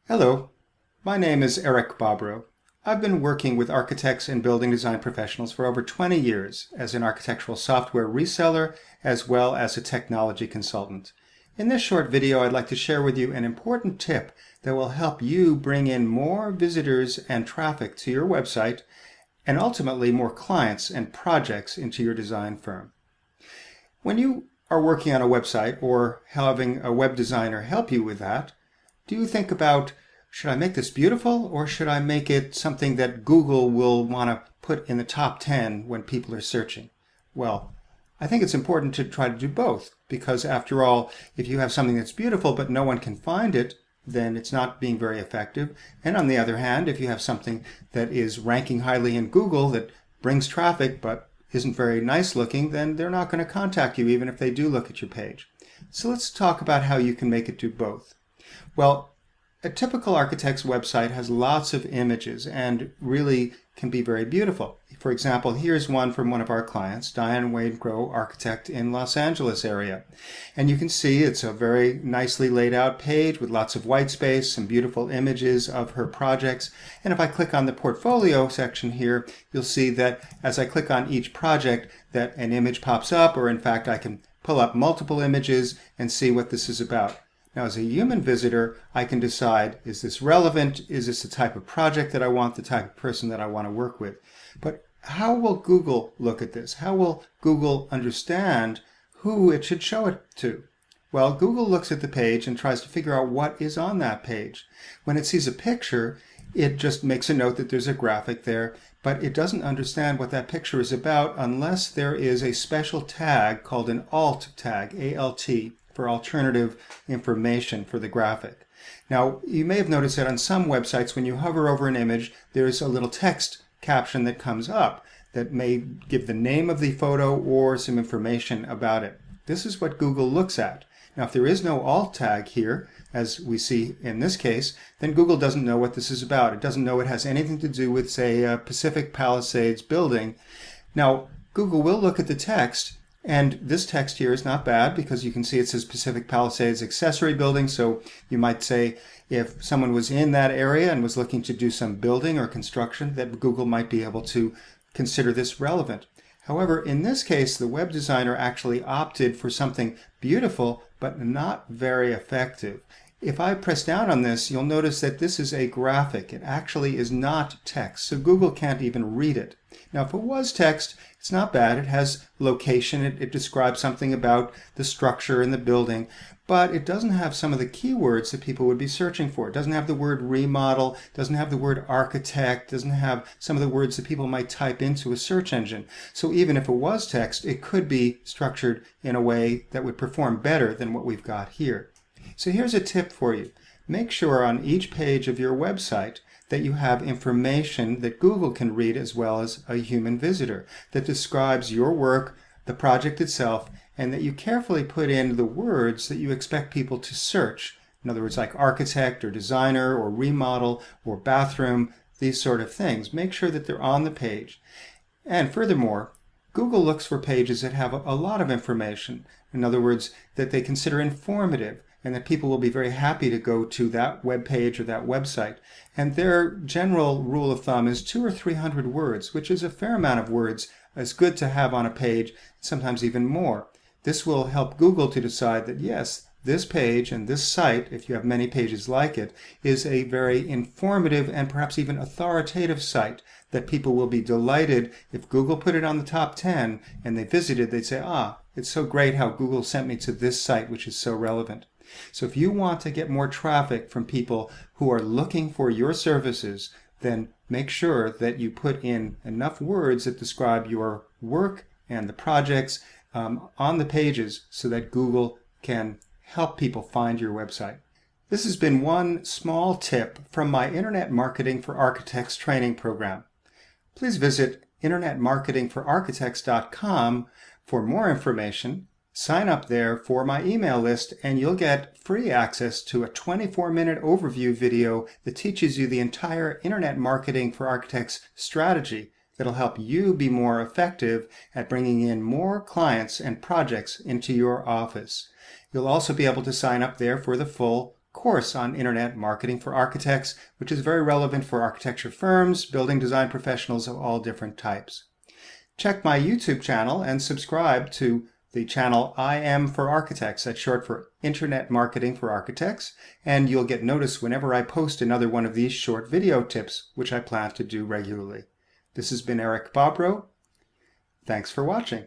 Hello, my name is Eric Bobrow. I've been working with architects and building design professionals for over 20 years as an architectural software reseller as well as a technology consultant. In this short video, I'd like to share with you an important tip that will help you bring in more visitors and traffic to your website and ultimately more clients and projects into your design firm. When you are working on a website or having a web designer help you with that, do you think about, should I make this beautiful or should I make it something that Google will want to put in the top 10 when people are searching? Well, I think it's important to try to do both because after all, if you have something that's beautiful but no one can find it, then it's not being very effective. And on the other hand, if you have something that is ranking highly in Google that brings traffic but isn't very nice looking, then they're not going to contact you even if they do look at your page. So let's talk about how you can make it do both. Well, a typical architect's website has lots of images and really can be very beautiful. For example, here's one from one of our clients, Diane Wade-Grow, architect in Los Angeles area. And you can see it's a very nicely laid out page with lots of white space, some beautiful images of her projects. And if I click on the portfolio section here, you'll see that as I click on each project that an image pops up, or in fact I can pull up multiple images and see what this is about. Now, as a human visitor, I can decide, is this relevant? Is this the type of project that I want, the type of person that I want to work with? But how will Google look at this? How will Google understand who it should show it to? Well, Google looks at the page and tries to figure out what is on that page. When it sees a picture, it just makes a note that there's a graphic there, but it doesn't understand what that picture is about unless there is a special tag called an alt tag, A-L-T, for alternative information for the graphic. Now, you may have noticed that on some websites, when you hover over an image, there's a little text caption that comes up that may give the name of the photo or some information about it. This is what Google looks at. Now, if there is no alt tag here, as we see in this case, then Google doesn't know what this is about. It doesn't know it has anything to do with, say, a Pacific Palisades building. Now, Google will look at the text, and this text here is not bad because you can see it says Pacific Palisades accessory building. So you might say if someone was in that area and was looking to do some building or construction, that Google might be able to consider this relevant. However, in this case, the web designer actually opted for something beautiful but not very effective. If I press down on this, you'll notice that this is a graphic. It actually is not text, so Google can't even read it. Now, if it was text, it's not bad. It has location. It describes something about the structure in the building, but it doesn't have some of the keywords that people would be searching for. It doesn't have the word remodel, doesn't have the word architect, doesn't have some of the words that people might type into a search engine. So even if it was text, it could be structured in a way that would perform better than what we've got here. So here's a tip for you. Make sure on each page of your website that you have information that Google can read as well as a human visitor that describes your work, the project itself, and that you carefully put in the words that you expect people to search. In other words, like architect or designer or remodel or bathroom, these sort of things. Make sure that they're on the page. And furthermore, Google looks for pages that have a lot of information. In other words, that they consider informative, and that people will be very happy to go to that web page or that website. And their general rule of thumb is 200 or 300 words, which is a fair amount of words. It's good to have on a page, sometimes even more. This will help Google to decide that yes, this page and this site, if you have many pages like it, is a very informative and perhaps even authoritative site that people will be delighted if Google put it on the top 10 and they visited, they'd say, it's so great how Google sent me to this site, which is so relevant. So if you want to get more traffic from people who are looking for your services, then make sure that you put in enough words that describe your work and the projects on the pages so that Google can help people find your website. This has been one small tip from my Internet Marketing for Architects training program. Please visit internetmarketingforarchitects.com for more information. Sign up there for my email list and you'll get free access to a 24-minute overview video that teaches you the entire Internet Marketing for Architects strategy that'll help you be more effective at bringing in more clients and projects into your office. You'll also be able to sign up there for the full course on Internet Marketing for Architects, which is very relevant for architecture firms, building design professionals of all different types. Check my YouTube channel and subscribe to the channel IM for Architects. That's short for Internet Marketing for Architects, and you'll get notice whenever I post another one of these short video tips, which I plan to do regularly. This has been Eric Bobrow. Thanks for watching.